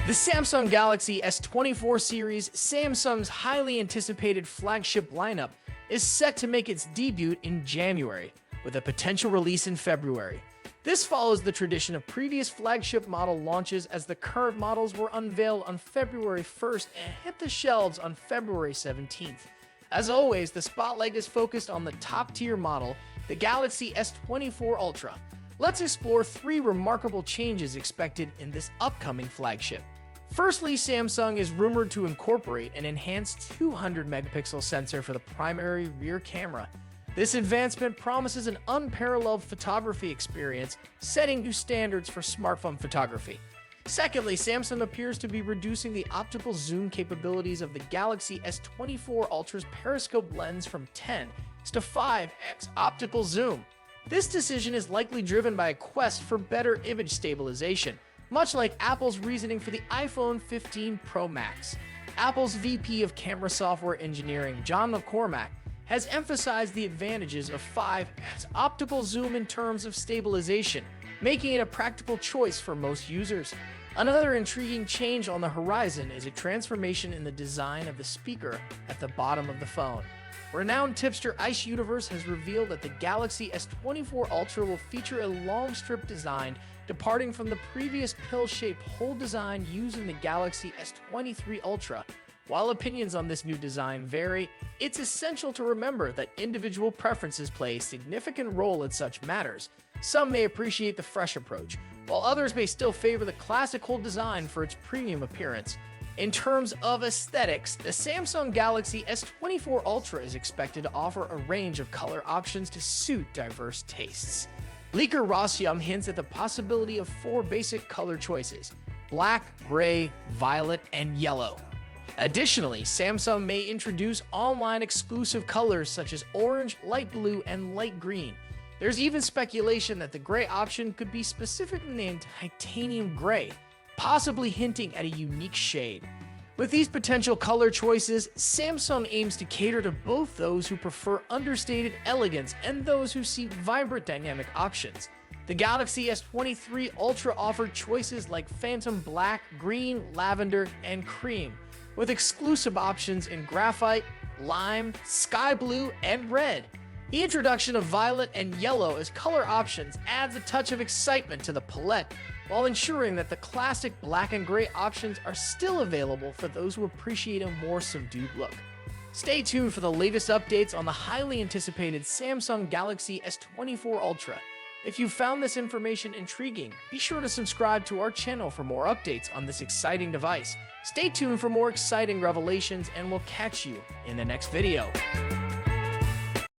The Samsung Galaxy S24 series, Samsung's highly anticipated flagship lineup, is set to make its debut in January, with a potential release in February. This follows the tradition of previous flagship model launches, as the current models were unveiled on February 1st and hit the shelves on February 17th. As always, the spotlight is focused on the top-tier model, the Galaxy S24 Ultra. Let's explore 3 remarkable changes expected in this upcoming flagship. Firstly, Samsung is rumored to incorporate an enhanced 200-megapixel sensor for the primary rear camera. This advancement promises an unparalleled photography experience, setting new standards for smartphone photography. Secondly, Samsung appears to be reducing the optical zoom capabilities of the Galaxy S24 Ultra's periscope lens from 10 to 5x optical zoom. This decision is likely driven by a quest for better image stabilization, much like Apple's reasoning for the iPhone 15 Pro Max. Apple's VP of Camera Software Engineering, John McCormack, has emphasized the advantages of 5x optical zoom in terms of stabilization, making it a practical choice for most users. Another intriguing change on the horizon is a transformation in the design of the speaker at the bottom of the phone. Renowned tipster Ice Universe has revealed that the Galaxy S24 Ultra will feature a long strip design, departing from the previous pill-shaped hole design used in the Galaxy S23 Ultra. While opinions on this new design vary, it's essential to remember that individual preferences play a significant role in such matters. Some may appreciate the fresh approach, while others may still favor the classic hole design for its premium appearance. In terms of aesthetics, the Samsung Galaxy S24 Ultra is expected to offer a range of color options to suit diverse tastes. Leaker Rossium hints at the possibility of 4 basic color choices: black, gray, violet, and yellow. Additionally, Samsung may introduce online exclusive colors such as orange, light blue, and light green. There's even speculation that the gray option could be specifically named Titanium Gray, possibly hinting at a unique shade. With these potential color choices, Samsung aims to cater to both those who prefer understated elegance and those who seek vibrant dynamic options. The Galaxy S23 Ultra offered choices like Phantom Black, Green, Lavender, and Cream, with exclusive options in Graphite, Lime, Sky Blue, and Red. The introduction of Violet and Yellow as color options adds a touch of excitement to the palette, while ensuring that the classic black and gray options are still available for those who appreciate a more subdued look. Stay tuned for the latest updates on the highly anticipated Samsung Galaxy S24 Ultra. If you found this information intriguing, be sure to subscribe to our channel for more updates on this exciting device. Stay tuned for more exciting revelations, and we'll catch you in the next video.